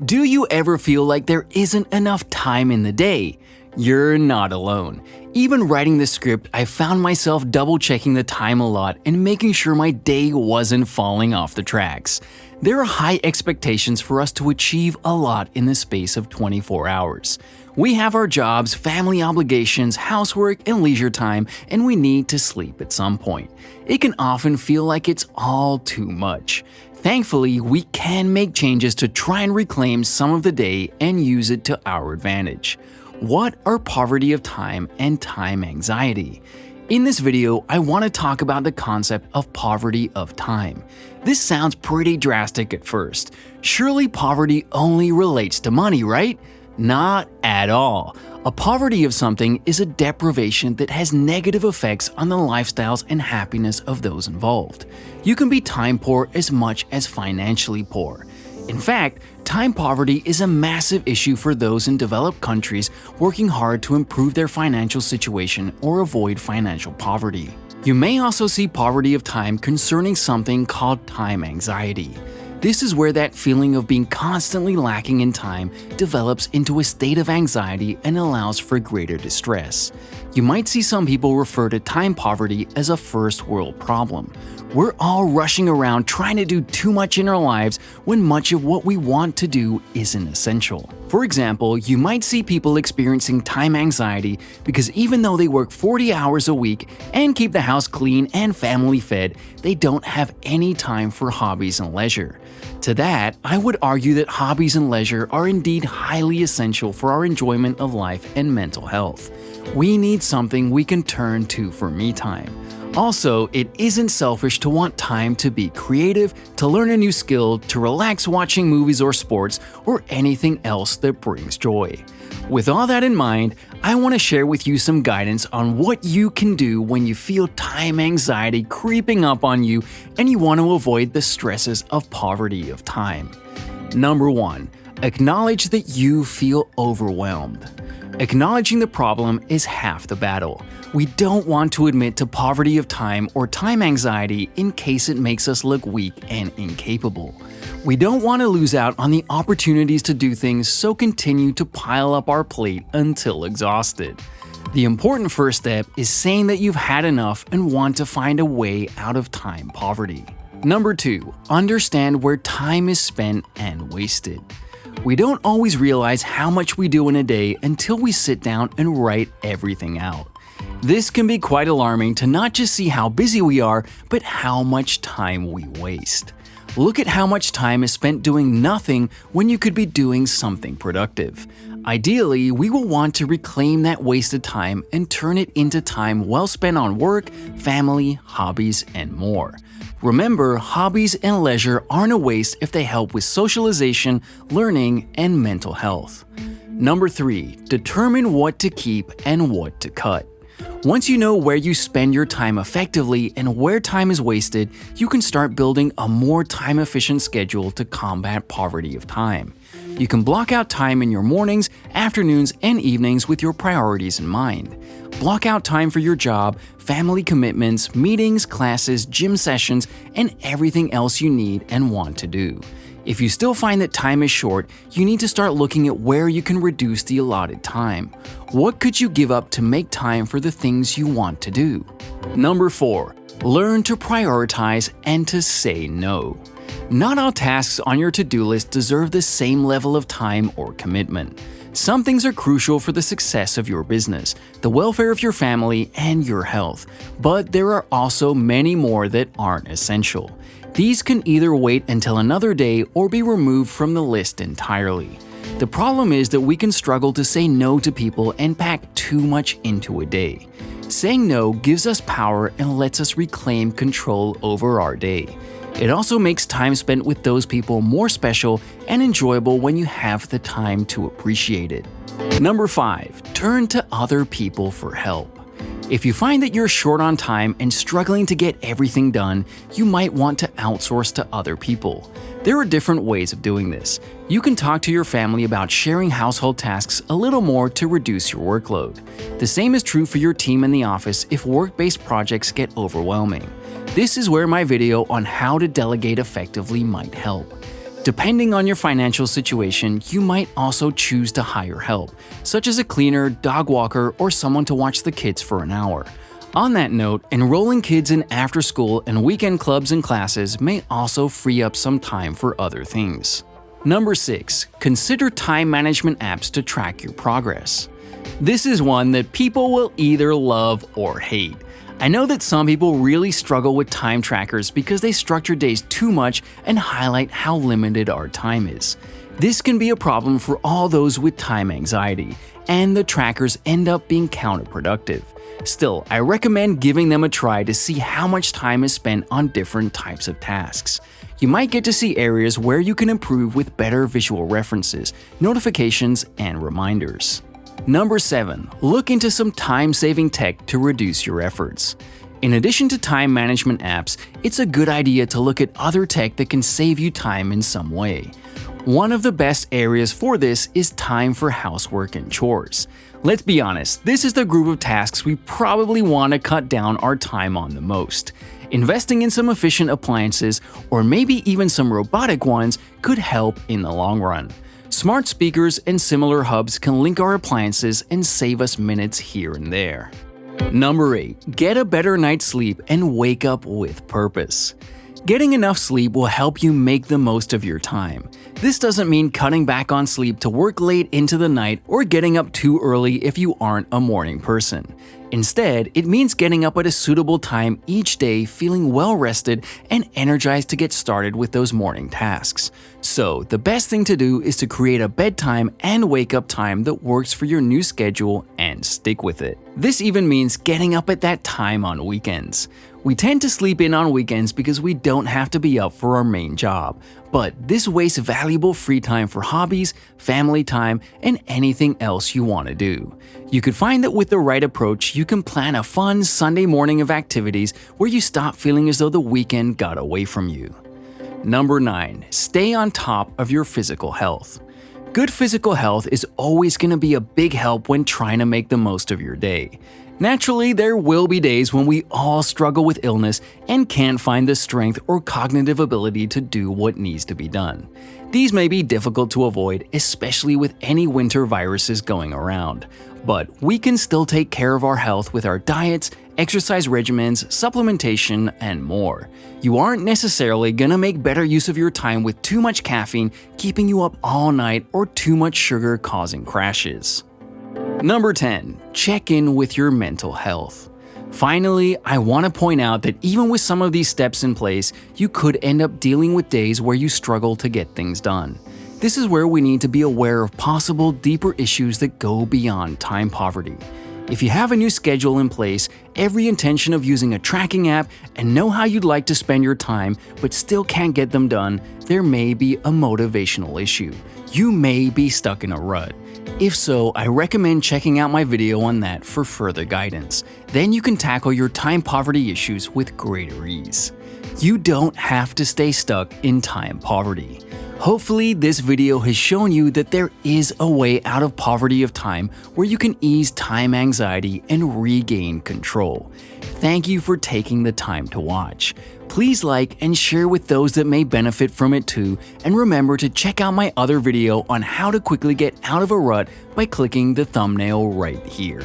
Do you ever feel like there isn't enough time in the day? You're not alone. Even writing the script, I found myself double-checking the time a lot and making sure my day wasn't falling off the tracks. There are high expectations for us to achieve a lot in the space of 24 hours. We have our jobs, family obligations, housework, and leisure time, and we need to sleep at some point. It can often feel like it's all too much. Thankfully, we can make changes to try and reclaim some of the day and use it to our advantage. What are poverty of time and time anxiety? In this video, I want to talk about the concept of poverty of time. This sounds pretty drastic at first. Surely poverty only relates to money, right? Not at all. A poverty of something is a deprivation that has negative effects on the lifestyles and happiness of those involved. You can be time poor as much as financially poor. In fact, time poverty is a massive issue for those in developed countries working hard to improve their financial situation or avoid financial poverty. You may also see poverty of time concerning something called time anxiety. This is where that feeling of being constantly lacking in time develops into a state of anxiety and allows for greater distress. You might see some people refer to time poverty as a first world problem. We're all rushing around trying to do too much in our lives when much of what we want to do isn't essential. For example, you might see people experiencing time anxiety because even though they work 40 hours a week and keep the house clean and family fed, they don't have any time for hobbies and leisure. To that, I would argue that hobbies and leisure are indeed highly essential for our enjoyment of life and mental health. We need something we can turn to for me time. Also, it isn't selfish to want time to be creative, to learn a new skill, to relax watching movies or sports, or anything else that brings joy. With all that in mind, I want to share with you some guidance on what you can do when you feel time anxiety creeping up on you and you want to avoid the stresses of poverty of time. Number 1. Acknowledge that you feel overwhelmed. Acknowledging the problem is half the battle. We don't want to admit to poverty of time or time anxiety in case it makes us look weak and incapable. We don't want to lose out on the opportunities to do things, so continue to pile up our plate until exhausted. The important first step is saying that you've had enough and want to find a way out of time poverty. Number 2. Understand where time is spent and wasted. We don't always realize how much we do in a day until we sit down and write everything out. This can be quite alarming to not just see how busy we are, but how much time we waste. Look at how much time is spent doing nothing when you could be doing something productive. Ideally, we will want to reclaim that wasted time and turn it into time well spent on work, family, hobbies, and more. Remember, hobbies and leisure aren't a waste if they help with socialization, learning, and mental health. Number 3. Determine what to keep and what to cut. Once you know where you spend your time effectively and where time is wasted, you can start building a more time-efficient schedule to combat poverty of time. You can block out time in your mornings, afternoons, and evenings with your priorities in mind. Block out time for your job, family commitments, meetings, classes, gym sessions, and everything else you need and want to do. If you still find that time is short, you need to start looking at where you can reduce the allotted time. What could you give up to make time for the things you want to do? Number 4. Learn to prioritize and to say no. Not all tasks on your to-do list deserve the same level of time or commitment. Some things are crucial for the success of your business, the welfare of your family, and your health, but there are also many more that aren't essential. These can either wait until another day or be removed from the list entirely. The problem is that we can struggle to say no to people and pack too much into a day. Saying no gives us power and lets us reclaim control over our day. It also makes time spent with those people more special and enjoyable when you have the time to appreciate it. Number 5. Turn to other people for help. If you find that you're short on time and struggling to get everything done, you might want to outsource to other people. There are different ways of doing this. You can talk to your family about sharing household tasks a little more to reduce your workload. The same is true for your team in the office if work-based projects get overwhelming. This is where my video on how to delegate effectively might help. Depending on your financial situation, you might also choose to hire help, such as a cleaner, dog walker, or someone to watch the kids for an hour. On that note, enrolling kids in after-school and weekend clubs and classes may also free up some time for other things. Number 6. Consider time management apps to track your progress. This is one that people will either love or hate. I know that some people really struggle with time trackers because they structure days too much and highlight how limited our time is. This can be a problem for all those with time anxiety, and the trackers end up being counterproductive. Still, I recommend giving them a try to see how much time is spent on different types of tasks. You might get to see areas where you can improve with better visual references, notifications, and reminders. Number 7. Look into some time-saving tech to reduce your efforts. In addition to time management apps, it's a good idea to look at other tech that can save you time in some way. One of the best areas for this is time for housework and chores. Let's be honest, this is the group of tasks we probably want to cut down our time on the most. Investing in some efficient appliances, or maybe even some robotic ones, could help in the long run. Smart speakers and similar hubs can link our appliances and save us minutes here and there. Number 8. Get a better night's sleep and wake up with purpose. Getting enough sleep will help you make the most of your time. This doesn't mean cutting back on sleep to work late into the night or getting up too early if you aren't a morning person. Instead, it means getting up at a suitable time each day, feeling well rested and energized to get started with those morning tasks. So, the best thing to do is to create a bedtime and wake up time that works for your new schedule and stick with it. This even means getting up at that time on weekends. We tend to sleep in on weekends because we don't have to be up for our main job, but this wastes valuable free time for hobbies, family time, and anything else you want to do. You could find that with the right approach, you can plan a fun Sunday morning of activities where you stop feeling as though the weekend got away from you. Number 9. Stay on top of your physical health. Good physical health is always going to be a big help when trying to make the most of your day. Naturally, there will be days when we all struggle with illness and can't find the strength or cognitive ability to do what needs to be done. These may be difficult to avoid, especially with any winter viruses going around. But we can still take care of our health with our diets, exercise regimens, supplementation, and more. You aren't necessarily gonna make better use of your time with too much caffeine keeping you up all night or too much sugar causing crashes. Number 10. Check in with your mental health. Finally, I want to point out that even with some of these steps in place, you could end up dealing with days where you struggle to get things done. This is where we need to be aware of possible deeper issues that go beyond time poverty. If you have a new schedule in place, every intention of using a tracking app, and know how you'd like to spend your time but still can't get them done, there may be a motivational issue. You may be stuck in a rut. If so, I recommend checking out my video on that for further guidance. Then you can tackle your time poverty issues with greater ease. You don't have to stay stuck in time poverty. Hopefully, this video has shown you that there is a way out of poverty of time where you can ease time anxiety and regain control. Thank you for taking the time to watch. Please like and share with those that may benefit from it too, and remember to check out my other video on how to quickly get out of a rut by clicking the thumbnail right here.